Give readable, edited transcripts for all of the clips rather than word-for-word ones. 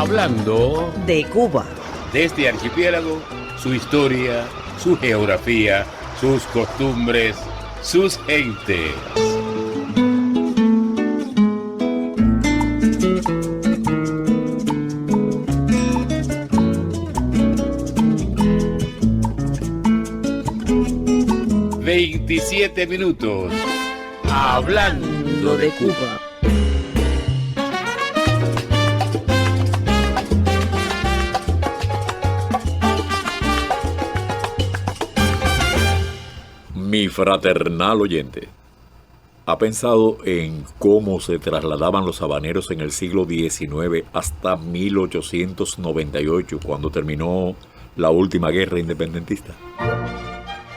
Hablando de Cuba. De este archipiélago, su historia, su geografía, sus costumbres, sus gentes. ...27 minutos... Hablando de Cuba. Mi fraternal oyente, ¿ha pensado en cómo se trasladaban los habaneros en el siglo XIX hasta 1898, cuando terminó la última guerra independentista?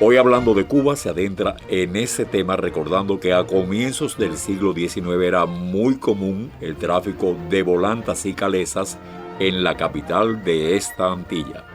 Hoy Hablando de Cuba se adentra en ese tema, recordando que a comienzos del siglo XIX era muy común el tráfico de volantas y calesas en la capital de esta Antilla.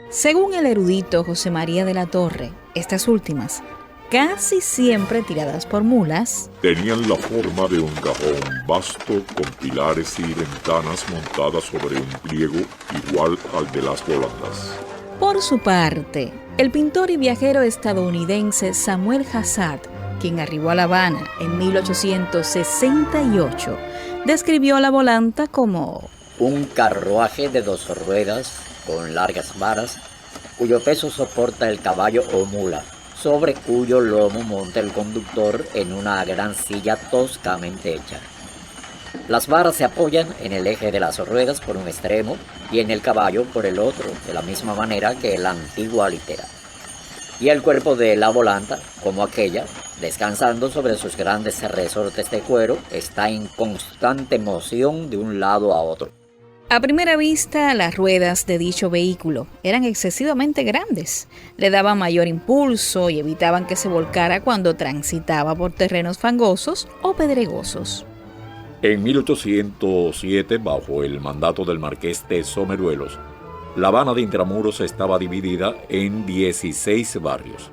Según el erudito José María de la Torre, estas últimas, casi siempre tiradas por mulas, tenían la forma de un cajón vasto con pilares y ventanas montadas sobre un pliego igual al de las volandas. Por su parte, el pintor y viajero estadounidense Samuel Hazzard, quien arribó a La Habana en 1868, describió la volanta como un carruaje de 2 ruedas con largas varas, cuyo peso soporta el caballo o mula, sobre cuyo lomo monta el conductor en una gran silla toscamente hecha. Las varas se apoyan en el eje de las ruedas por un extremo y en el caballo por el otro, de la misma manera que la antigua litera. Y el cuerpo de la volanta, como aquella, descansando sobre sus grandes resortes de cuero, está en constante moción de un lado a otro. A primera vista, las ruedas de dicho vehículo eran excesivamente grandes. Le daban mayor impulso y evitaban que se volcara cuando transitaba por terrenos fangosos o pedregosos. En 1807, bajo el mandato del marqués de Someruelos, La Habana de Intramuros estaba dividida en 16 barrios.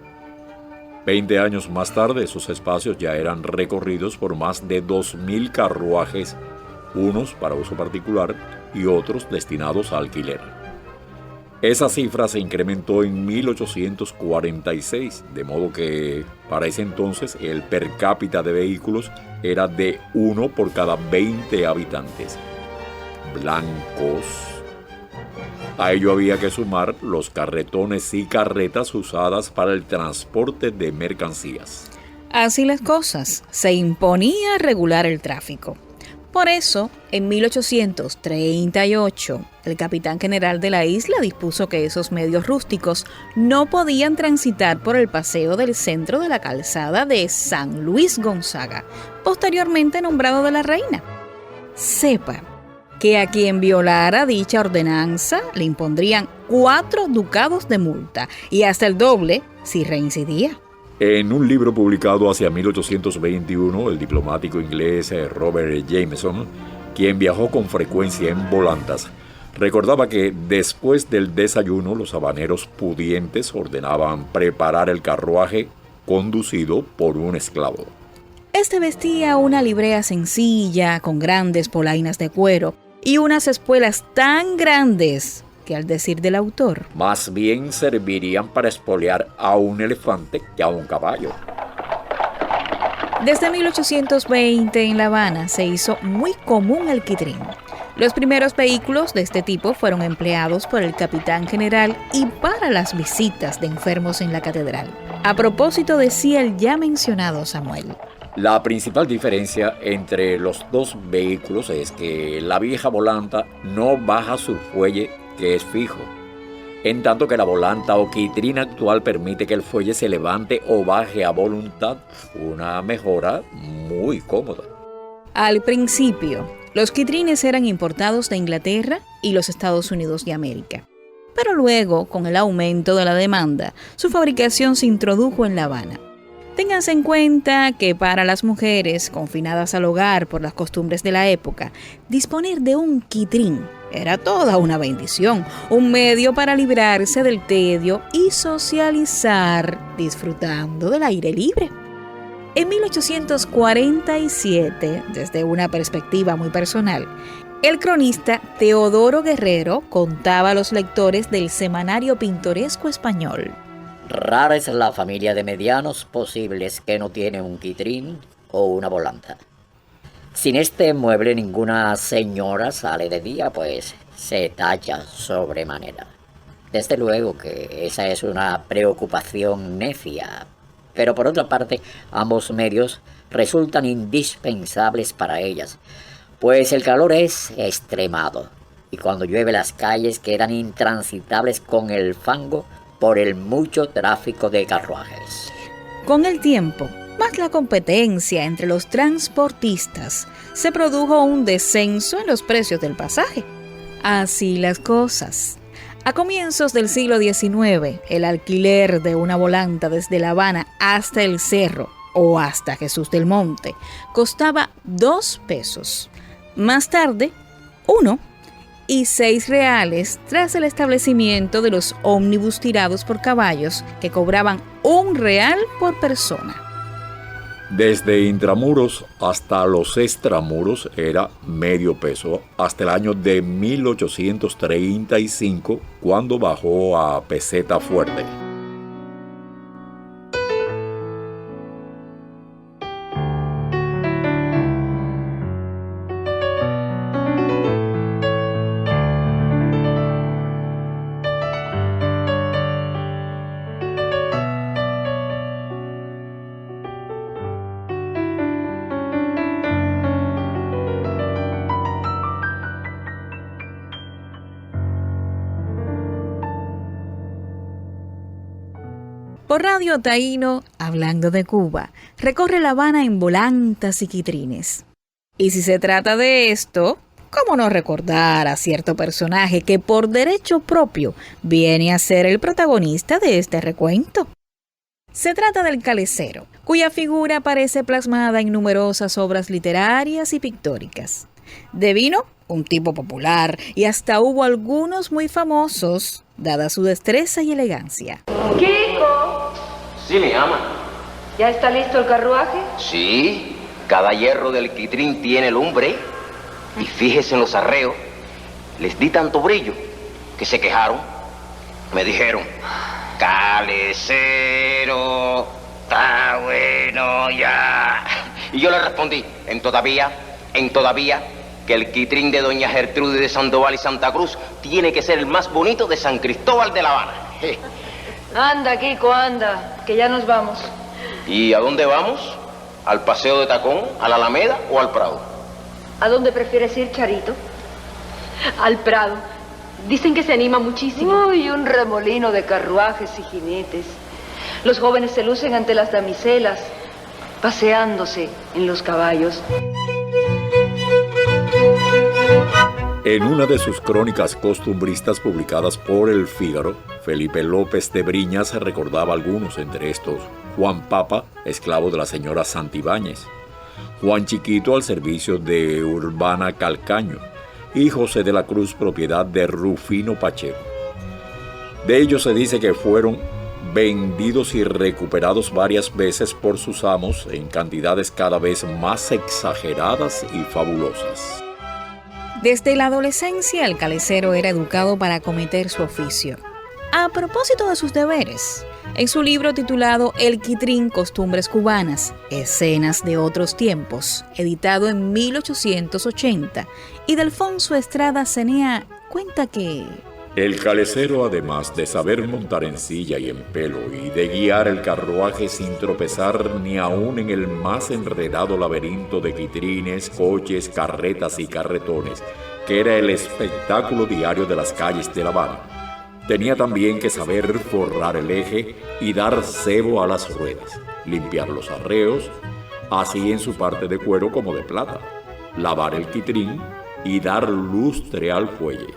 20 años más tarde, esos espacios ya eran recorridos por más de 2.000 carruajes, unos para uso particular y otros destinados a alquiler. Esa cifra se incrementó en 1846, de modo que para ese entonces el per cápita de vehículos era de 1 por cada 20 habitantes. Blancos. A ello había que sumar los carretones y carretas usadas para el transporte de mercancías. Así las cosas, se imponía regular el tráfico. Por eso, en 1838, el capitán general de la isla dispuso que esos medios rústicos no podían transitar por el paseo del centro de la calzada de San Luis Gonzaga, posteriormente nombrado de la reina. Sepa que a quien violara dicha ordenanza le impondrían 4 ducados de multa y hasta el doble si reincidía. En un libro publicado hacia 1821, el diplomático inglés Robert Jameson, quien viajó con frecuencia en volantas, recordaba que después del desayuno los habaneros pudientes ordenaban preparar el carruaje conducido por un esclavo. Este vestía una librea sencilla con grandes polainas de cuero y unas espuelas tan grandes que, al decir del autor, más bien servirían para espolear a un elefante que a un caballo. Desde 1820 en La Habana se hizo muy común el quitrín. Los primeros vehículos de este tipo fueron empleados por el capitán general y para las visitas de enfermos en la catedral. A propósito, decía el ya mencionado Samuel: la principal diferencia entre los dos vehículos es que la vieja volanta no baja su fuelle, que es fijo, en tanto que la volanta o quitrina actual permite que el fuelle se levante o baje a voluntad, una mejora muy cómoda. Al principio, los quitrines eran importados de Inglaterra y los Estados Unidos de América, pero luego, con el aumento de la demanda, su fabricación se introdujo en La Habana. Ténganse en cuenta que para las mujeres confinadas al hogar por las costumbres de la época, disponer de un quitrín era toda una bendición, un medio para librarse del tedio y socializar disfrutando del aire libre. En 1847, desde una perspectiva muy personal, El cronista Teodoro Guerrero contaba a los lectores del Semanario Pintoresco Español. Rara es la familia de medianos posibles que no tiene un quitrín o una volanta. Sin este mueble ninguna señora sale de día, pues se tacha sobremanera. Desde luego que esa es una preocupación necia, pero por otra parte ambos medios resultan indispensables para ellas, pues el calor es extremado y cuando llueve las calles quedan intransitables con el fango por el mucho tráfico de carruajes. Con el tiempo, más la competencia entre los transportistas, se produjo un descenso en los precios del pasaje. Así las cosas. A comienzos del siglo XIX, el alquiler de una volanta desde La Habana hasta El Cerro o hasta Jesús del Monte costaba 2 pesos. Más tarde, 1 y 6 reales tras el establecimiento de los ómnibus tirados por caballos que cobraban 1 real por persona. Desde intramuros hasta los extramuros era medio peso hasta el año de 1835, cuando bajó a peseta fuerte. Por Radio Taíno, hablando de Cuba, recorre La Habana en volantas y quitrines. Y si se trata de esto, ¿cómo no recordar a cierto personaje que por derecho propio viene a ser el protagonista de este recuento? Se trata del Calecero, cuya figura aparece plasmada en numerosas obras literarias y pictóricas. Devino, un tipo popular, y hasta hubo algunos muy famosos, dada su destreza y elegancia. ¡Kiko! Sí, mi ama. ¿Ya está listo el carruaje? Sí, cada hierro del quitrín tiene lumbre. Y fíjese en los arreos. Les di tanto brillo que se quejaron. Me dijeron, Calecero, está bueno ya. Y yo le respondí, en todavía, que el quitrín de Doña Gertrudis de Sandoval y Santa Cruz tiene que ser el más bonito de San Cristóbal de La Habana. Anda, Kiko, anda, que ya nos vamos. ¿Y a dónde vamos? ¿Al Paseo de Tacón, a la Alameda o al Prado? ¿A dónde prefieres ir, Charito? Al Prado. Dicen que se anima muchísimo. Uy, un remolino de carruajes y jinetes. Los jóvenes se lucen ante las damiselas, paseándose en los caballos. En una de sus crónicas costumbristas publicadas por El Fígaro, Felipe López de Briñas recordaba algunos, entre estos Juan Papa, esclavo de la señora Santibáñez, Juan Chiquito al servicio de Urbana Calcaño y José de la Cruz, propiedad de Rufino Pacheco. De ellos se dice que fueron vendidos y recuperados varias veces por sus amos en cantidades cada vez más exageradas y fabulosas. Desde la adolescencia, el calecero era educado para acometer su oficio. A propósito de sus deberes, en su libro titulado El Quitrín, Costumbres Cubanas, Escenas de Otros Tiempos, editado en 1880, Ildefonso Estrada Cenea cuenta que el calecero, además de saber montar en silla y en pelo y de guiar el carruaje sin tropezar ni aún en el más enredado laberinto de quitrines, coches, carretas y carretones, que era el espectáculo diario de las calles de La Habana, tenía también que saber forrar el eje y dar cebo a las ruedas, limpiar los arreos, así en su parte de cuero como de plata, lavar el quitrín y dar lustre al fuelle.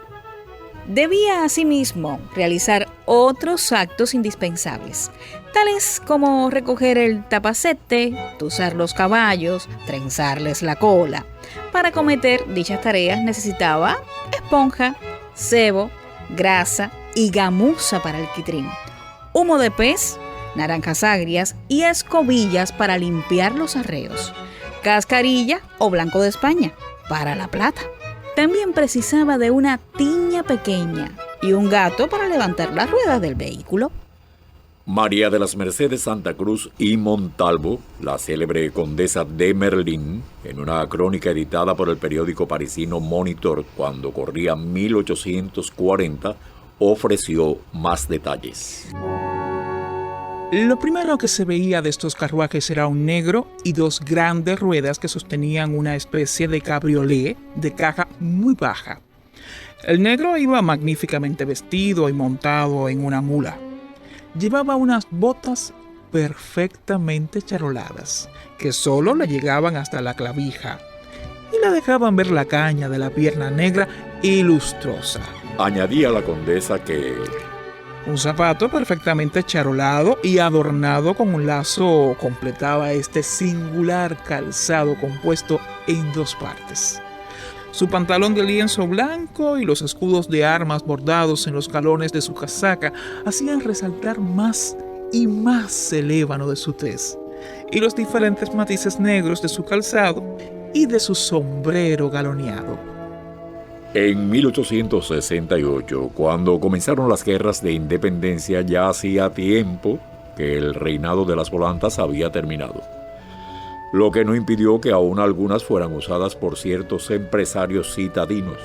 Debía asimismo realizar otros actos indispensables, tales como recoger el tapacete, tuzar los caballos, trenzarles la cola. Para acometer dichas tareas necesitaba esponja, cebo, grasa y gamuza para el quitrín, humo de pez, naranjas agrias y escobillas para limpiar los arreos, cascarilla o blanco de España para la plata, también precisaba de una tiña pequeña y un gato para levantar las ruedas del vehículo. María de las Mercedes Santa Cruz y Montalvo, la célebre condesa de Merlín, en una crónica editada por el periódico parisino Monitor cuando corría 1840, ofreció más detalles. Lo primero que se veía de estos carruajes era un negro y dos grandes ruedas que sostenían una especie de cabriolé de caja muy baja. El negro iba magníficamente vestido y montado en una mula. Llevaba unas botas perfectamente charoladas, que solo le llegaban hasta la clavija y le dejaban ver la caña de la pierna negra y lustrosa. Añadía la condesa que un zapato perfectamente charolado y adornado con un lazo completaba este singular calzado compuesto en dos partes. Su pantalón de lienzo blanco y los escudos de armas bordados en los galones de su casaca hacían resaltar más y más el ébano de su tez y los diferentes matices negros de su calzado y de su sombrero galoneado. en 1868, cuando comenzaron las guerras de independencia, ya hacía tiempo que el reinado de las volantas había terminado, lo que no impidió que aún algunas fueran usadas por ciertos empresarios citadinos,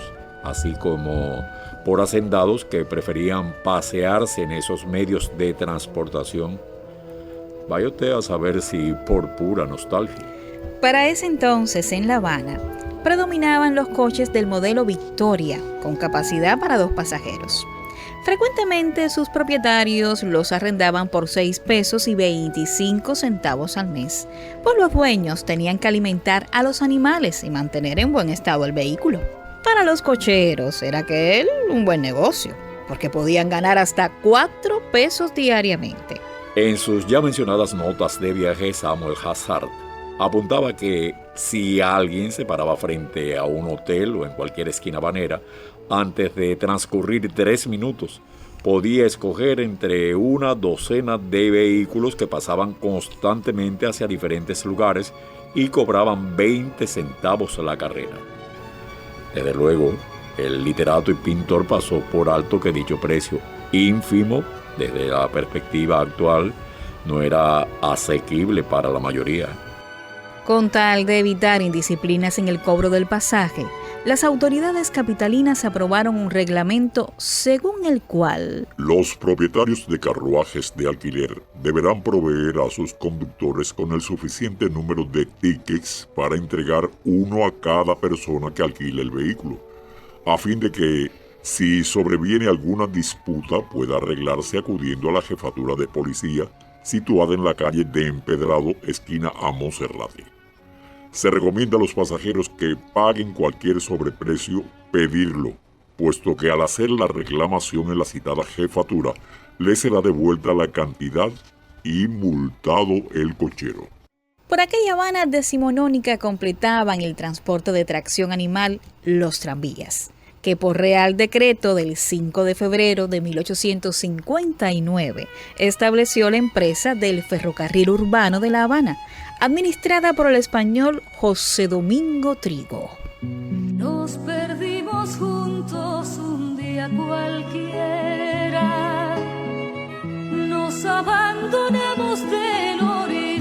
así como por hacendados que preferían pasearse en esos medios de transportación. Vaya usted a saber si por pura nostalgia. Para ese entonces, en La Habana, predominaban los coches del modelo Victoria, con capacidad para 2 pasajeros. Frecuentemente sus propietarios los arrendaban por 6 pesos y 25 centavos al mes, pues los dueños tenían que alimentar a los animales y mantener en buen estado el vehículo. Para los cocheros era aquel un buen negocio, porque podían ganar hasta 4 pesos diariamente. En sus ya mencionadas notas de viaje, Samuel Hazard apuntaba que si alguien se paraba frente a un hotel o en cualquier esquina habanera, antes de transcurrir 3 minutos, podía escoger entre una docena de vehículos que pasaban constantemente hacia diferentes lugares y cobraban 20 centavos la carrera. Desde luego, el literato y pintor pasó por alto que dicho precio, ínfimo desde la perspectiva actual, no era asequible para la mayoría. Con tal de evitar indisciplinas en el cobro del pasaje, las autoridades capitalinas aprobaron un reglamento según el cual los propietarios de carruajes de alquiler deberán proveer a sus conductores con el suficiente número de tickets para entregar uno a cada persona que alquile el vehículo, a fin de que, si sobreviene alguna disputa, pueda arreglarse acudiendo a la jefatura de policía situada en la calle de Empedrado, esquina a Monserrate. Se recomienda a los pasajeros que paguen cualquier sobreprecio pedirlo, puesto que al hacer la reclamación en la citada jefatura, le será devuelta la cantidad y multado el cochero. Por aquella Habana decimonónica completaban el transporte de tracción animal los tranvías, que por Real Decreto del 5 de febrero de 1859 estableció la empresa del Ferrocarril Urbano de La Habana, administrada por el español José Domingo Trigo. Nos perdimos juntos un día cualquiera, nos abandonamos del horizonte.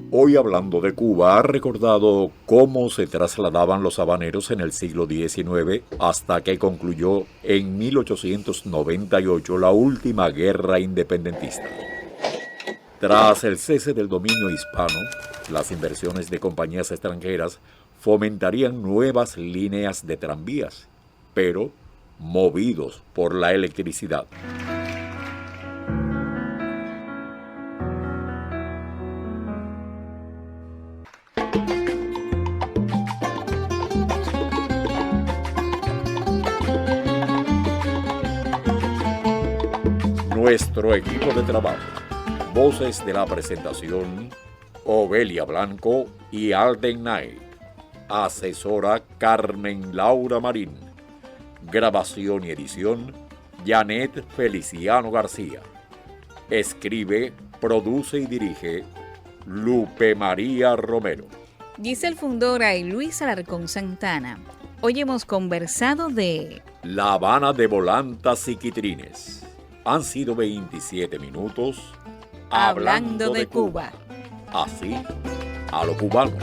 Hoy, hablando de Cuba, ha recordado cómo se trasladaban los habaneros en el siglo XIX hasta que concluyó en 1898 la última guerra independentista. Tras el cese del dominio hispano, las inversiones de compañías extranjeras fomentarían nuevas líneas de tranvías, pero movidos por la electricidad. Nuestro equipo de trabajo. Voces de la presentación: Ovelia Blanco y Alden Knight. Asesora: Carmen Laura Marín. Grabación y edición: Janet Feliciano García. Escribe, produce y dirige Lupe María Romero. Giselle Fundora y Luis Alarcón Santana. Hoy hemos conversado de La Habana de volantas y quitrines. Han sido 27 minutos hablando de Cuba. Así, a lo cubano.